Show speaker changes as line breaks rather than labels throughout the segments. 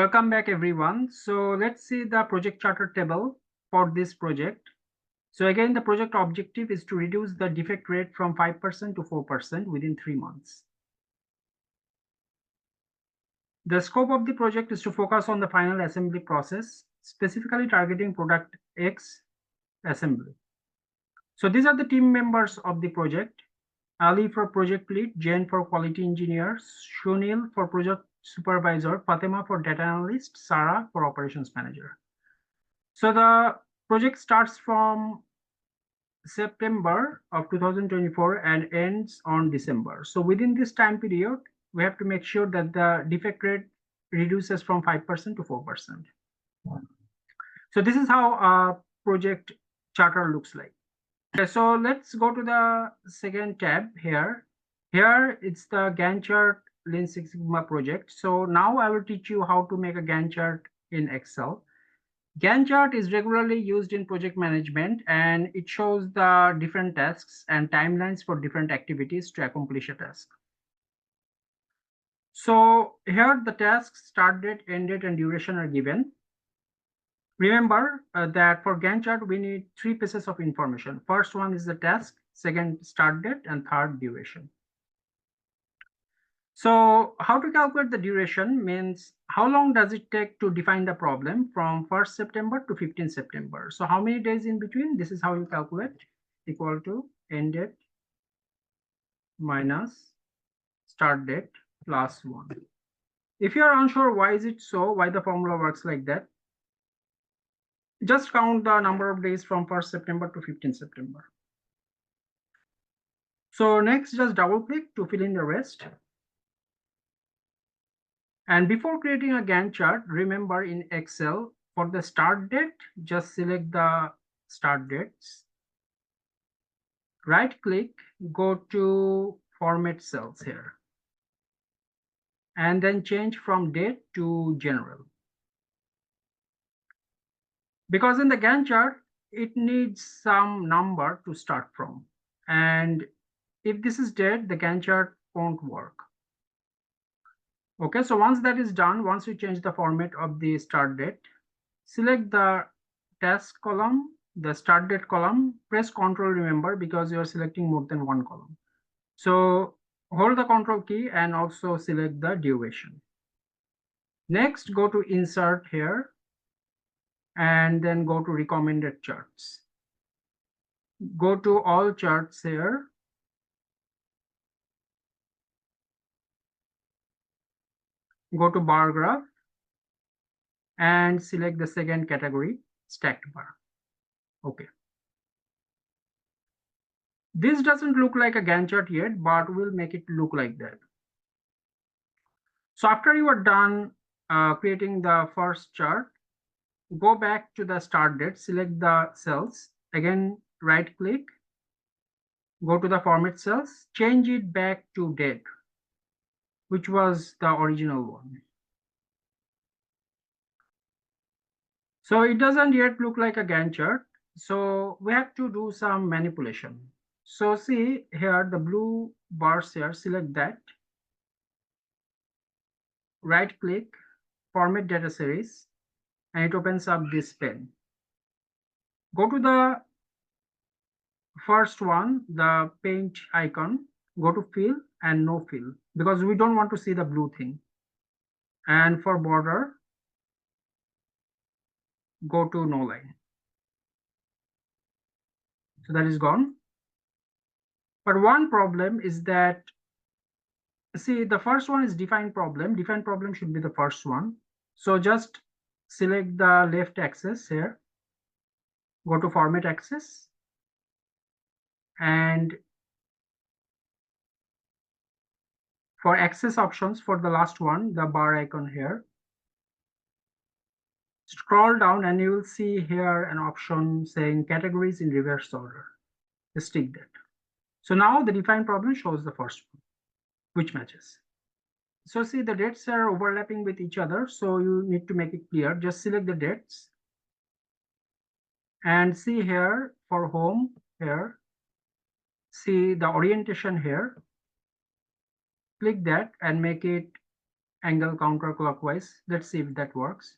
Welcome back everyone. So let's see the project charter table for this project. So again, the project objective is to reduce the defect rate from 5% to 4% within 3 months. The scope of the project is to focus on the final assembly process, specifically targeting product X assembly. So these are the team members of the project. Ali for project lead, Jen for quality engineer, Shunil for project supervisor, Fatima for data analyst, Sarah for operations manager. So the project starts from September of 2024 and ends on December. So within this time period, we have to make sure that the defect rate reduces from 5% to 4%. So this is how a project charter looks like. Okay, so let's go to the second tab here. Here it's the Gantt chart Lean Six Sigma project. So now I will teach you how to make a Gantt chart in Excel. Gantt chart is regularly used in project management and it shows the different tasks and timelines for different activities to accomplish a task. So here the tasks, start date, end date, and duration are given. Remember that for Gantt chart, we need 3 pieces of information. First one is the task, second start date, and third duration. So how to calculate the duration means how long does it take to define the problem from 1st September to 15th September. So how many days in between? This is how you calculate, equal to end date minus start date plus 1. If you are unsure why is it so, why the formula works like that, just count the number of days from 1st September to 15th September. So next, just double click to fill in the rest. And before creating a Gantt chart, remember in Excel, for the start date, just select the start dates. Right click, go to format cells here. And then change from date to general. Because in the Gantt chart, it needs some number to start from. And if this is date, the Gantt chart won't work. Okay, so once that is done, once you change the format of the start date, select the task column, the start date column, press Ctrl, remember, because you are selecting more than one column. So hold the Ctrl key and also select the duration. Next, go to insert here and then go to recommended charts. Go to all charts here. Go to bar graph and select the second category, stacked bar. Okay. This doesn't look like a Gantt chart yet, but we'll make it look like that. So after you are done creating the first chart, go back to the start date, select the cells, again right click, go to the format cells, change it back to date, which was the original one. So it doesn't yet look like a Gantt chart. So we have to do some manipulation. So see here, the blue bars here, select that, right click, format data series, and it opens up this pane. Go to the first one, the paint icon, go to fill and no fill, because we don't want to see the blue thing. And for border, go to no line. So that is gone. But one problem is that, see, the first one is define problem. Define problem should be the first one. So just select the left axis here, go to format axis, and for access options, for the last one, the bar icon here, scroll down and you will see here an option saying categories in reverse order. Just tick that. So now the define problem shows the first one, which matches. So see, the dates are overlapping with each other, so you need to make it clear. Just select the dates and see here for home here, see the orientation here, click that and make it angle counterclockwise. Let's see if that works.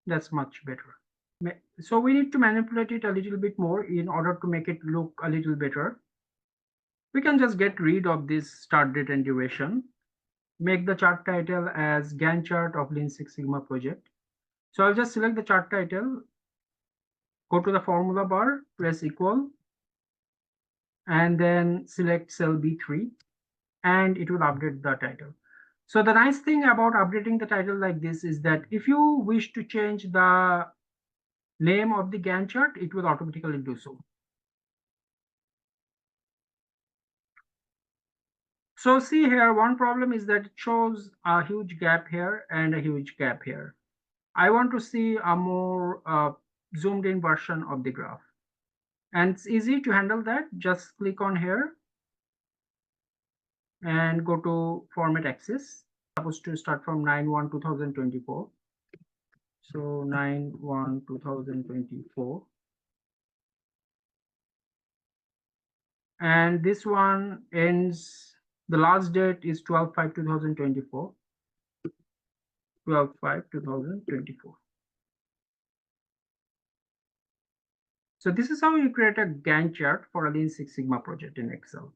That's much better. So we need to manipulate it a little bit more in order to make it look a little better. We can just get rid of this start date and duration. Make the chart title as Gantt chart of Lean Six Sigma project. So I'll just select the chart title, go to the formula bar, press equal, and then select cell B3, and it will update the title. So the nice thing about updating the title like this is that if you wish to change the name of the Gantt chart, it will automatically do so. So see here, one problem is that it shows a huge gap here and a huge gap here. I want to see a more zoomed in version of the graph. And it's easy to handle that. Just click on here and go to format axis. Supposed to start from 9/1/2024. So 9/1/2024. And this one ends, the last date is 12/5/2024. 12/5/2024. So this is how you create a Gantt chart for a Lean Six Sigma project in Excel.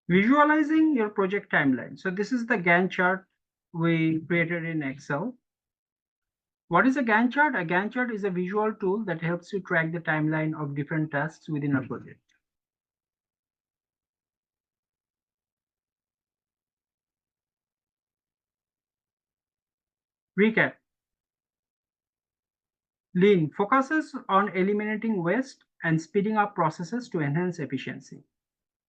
Visualizing your project timeline. So this is the Gantt chart we created in Excel. What is a Gantt chart? A Gantt chart is a visual tool that helps you track the timeline of different tasks within a project. Recap. Lean focuses on eliminating waste and speeding up processes to enhance efficiency.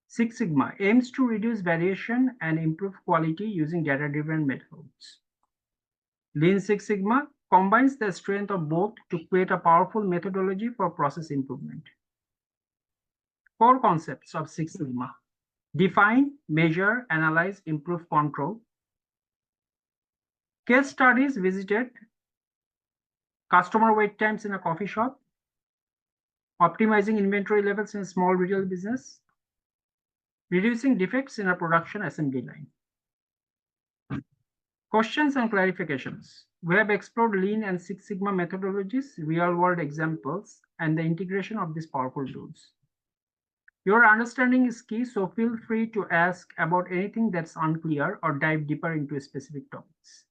Six Sigma aims to reduce variation and improve quality using data-driven methods. Lean Six Sigma combines the strength of both to create a powerful methodology for process improvement. Core concepts of Six Sigma: define, measure, analyze, improve, control. Case studies visited: customer wait times in a coffee shop, optimizing inventory levels in a small retail business, reducing defects in a production assembly line. Questions and clarifications. We have explored Lean and Six Sigma methodologies, real-world examples, and the integration of these powerful tools. Your understanding is key, so feel free to ask about anything that's unclear or dive deeper into specific topics.